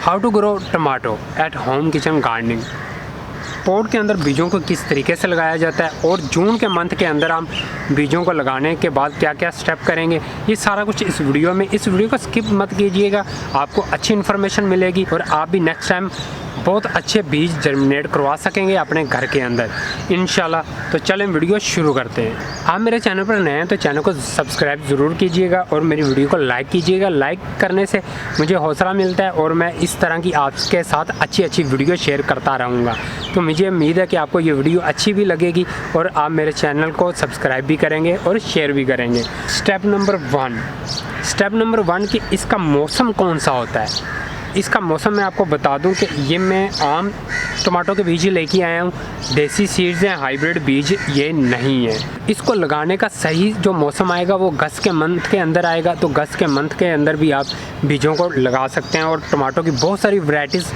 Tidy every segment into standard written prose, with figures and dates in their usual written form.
How to grow tomato at home kitchen gardening. Pot के अंदर बीजों को किस तरीके से लगाया जाता है और जून के मंथ के अंदर हम बीजों को लगाने के बाद क्या क्या स्टेप करेंगे, ये सारा कुछ इस वीडियो में। इस वीडियो को स्किप मत कीजिएगा, आपको अच्छी इन्फॉर्मेशन मिलेगी और आप भी नेक्स्ट टाइम बहुत अच्छे बीज जर्मिनेट करवा सकेंगे अपने घर के अंदर इंशाल्लाह। तो चलें वीडियो शुरू करते हैं। आप मेरे चैनल पर नए हैं तो चैनल को सब्सक्राइब ज़रूर कीजिएगा और मेरी वीडियो को लाइक कीजिएगा। लाइक करने से मुझे हौसला मिलता है और मैं इस तरह की आपके साथ अच्छी वीडियो शेयर करता रहूँगा। तो मुझे उम्मीद है कि आपको ये वीडियो अच्छी भी लगेगी और आप मेरे चैनल को सब्सक्राइब भी करेंगे और शेयर भी करेंगे। स्टेप नंबर वन कि इसका मौसम कौन सा होता है। इसका मौसम मैं आपको बता दूं कि ये मैं आम टमाटो के बीज लेके आया हूँ, देसी सीड्स हैं, हाइब्रिड बीज ये नहीं है। इसको लगाने का सही जो मौसम आएगा वो अगस्त के मंथ के अंदर आएगा। तो अगस्त के मंथ के अंदर भी आप बीजों को लगा सकते हैं और टमाटो की बहुत सारी वैरायटीज़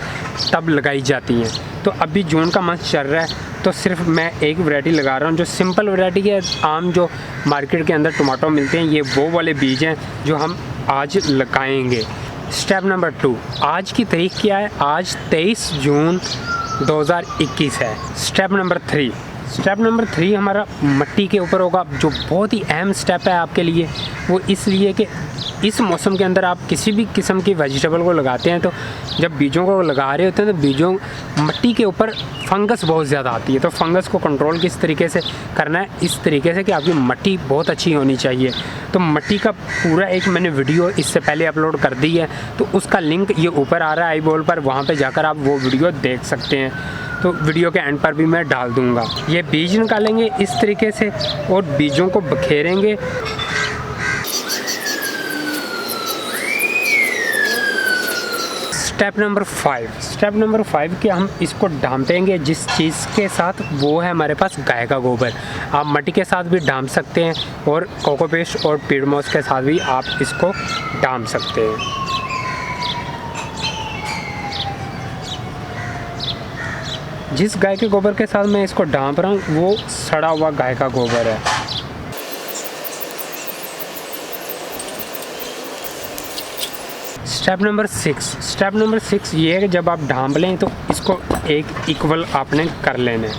तब लगाई जाती हैं। तो अभी जून का मंथ चल रहा है तो सिर्फ मैं एक वैरायटी लगा रहा हूँ जो सिंपल वैरायटी है। आम जो मार्केट के अंदर टमाटो मिलते हैं ये वो वाले बीज हैं जो हम आज लगाएंगे। स्टेप नंबर 2, आज की तारीख क्या है? आज 23 जून 2021 है। स्टेप नंबर 3 हमारा मिट्टी के ऊपर होगा, जो बहुत ही अहम स्टेप है आपके लिए। वो इसलिए कि इस मौसम के अंदर आप किसी भी किस्म की वेजिटेबल को लगाते हैं तो जब बीजों को लगा रहे होते हैं तो बीजों मिट्टी के ऊपर फंगस बहुत ज़्यादा आती है। तो फंगस को कंट्रोल किस तरीके से करना है, इस तरीके से कि आपकी मिट्टी बहुत अच्छी होनी चाहिए। तो मिट्टी का पूरा एक मैंने वीडियो इससे पहले अपलोड कर दी है, तो उसका लिंक ये ऊपर आ रहा है आई बॉल पर, वहाँ पे जाकर आप वो वीडियो देख सकते हैं। तो वीडियो के एंड पर भी मैं डाल दूँगा। ये बीज निकालेंगे इस तरीके से और बीजों को बखेरेंगे। स्टेप नंबर 5 कि हम इसको ढांपेंगे जिस चीज़ के साथ, वो है हमारे पास गाय का गोबर। आप मिट्टी के साथ भी ढांप सकते हैं और कोकोपेस्ट और पीडमोस के साथ भी आप इसको ढांप सकते हैं। जिस गाय के गोबर के साथ मैं इसको ढांप रहा हूँ वो सड़ा हुआ गाय का गोबर है। स्टेप नंबर 6 ये है कि जब आप ढांप लें तो इसको एक इक्वल आपने कर लेना है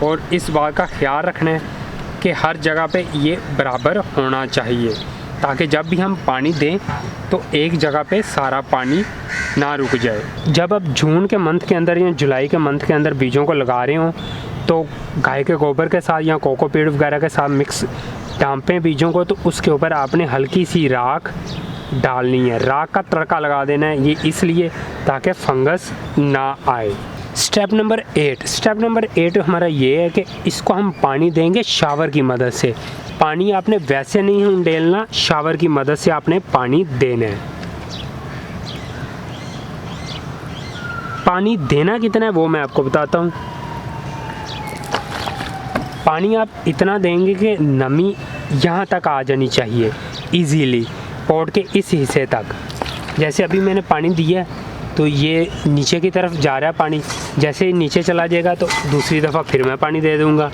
और इस बात का ख्याल रखना है कि हर जगह पे ये बराबर होना चाहिए, ताकि जब भी हम पानी दें तो एक जगह पे सारा पानी ना रुक जाए। जब आप जून के मंथ के अंदर या जुलाई के मंथ के अंदर बीजों को लगा रहे हों तो गाय के गोबर के साथ या कोकोपीट वगैरह के साथ मिक्स ढांपें बीजों को, तो उसके ऊपर आपने हल्की सी राख डालनी है। राख का तड़का लगा देना है, ये इसलिए ताकि फंगस ना आए। स्टेप नंबर 8 हमारा ये है कि इसको हम पानी देंगे शावर की मदद से। पानी आपने वैसे नहीं उंडेलना, शावर की मदद से आपने पानी देना है। पानी देना कितना है वो मैं आपको बताता हूँ। पानी आप इतना देंगे कि नमी यहाँ तक आ जानी चाहिए इजीली, पॉट के इस हिस्से तक। जैसे अभी मैंने पानी दिया तो ये नीचे की तरफ जा रहा है पानी, जैसे ही नीचे चला जाएगा तो दूसरी दफ़ा फिर मैं पानी दे दूँगा।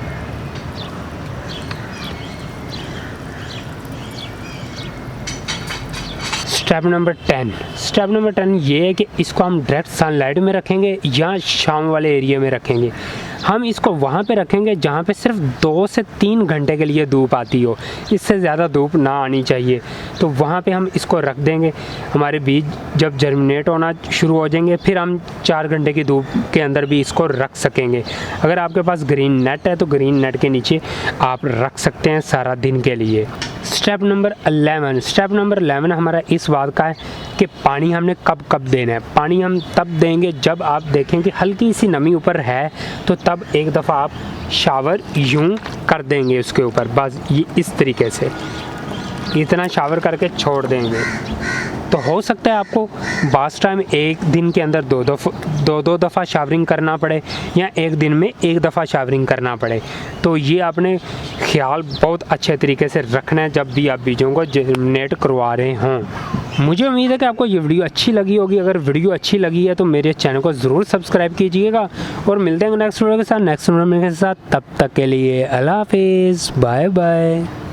स्टेप नंबर 10 ये है कि इसको हम डायरेक्ट सनलाइट में रखेंगे या शाम वाले एरिया में रखेंगे। हम इसको वहाँ पे रखेंगे जहाँ पे सिर्फ 2 से 3 घंटे के लिए धूप आती हो, इससे ज़्यादा धूप ना आनी चाहिए। तो वहाँ पे हम इसको रख देंगे। हमारे बीज जब जर्मिनेट होना शुरू हो जाएंगे फिर हम 4 घंटे की धूप के अंदर भी इसको रख सकेंगे। अगर आपके पास ग्रीन नेट है तो ग्रीन नेट के नीचे आप रख सकते हैं सारा दिन के लिए। स्टेप नंबर 11 हमारा इस बात का है कि पानी हमने कब देना है। पानी हम तब देंगे जब आप देखें कि हल्की सी नमी ऊपर है, तो तब एक दफ़ा आप शावर यूं कर देंगे उसके ऊपर, बस ये इस तरीके से इतना शावर करके छोड़ देंगे। तो हो सकता है आपको बास टाइम एक दिन के अंदर दो दफ़ा शावरिंग करना पड़े या एक दिन में एक दफ़ा शावरिंग करना पड़े। तो ये आपने ख्याल बहुत अच्छे तरीके से रखना है जब भी आप बीजों को जर्मिनेट करवा रहे हों। मुझे उम्मीद है कि आपको ये वीडियो अच्छी लगी होगी। अगर वीडियो अच्छी लगी है तो मेरे चैनल को ज़रूर सब्सक्राइब कीजिएगा और मिलते हैं नेक्स्ट वीडियो के साथ। तब तक के लिए अल्लाह हाफिज़, बाय बाय।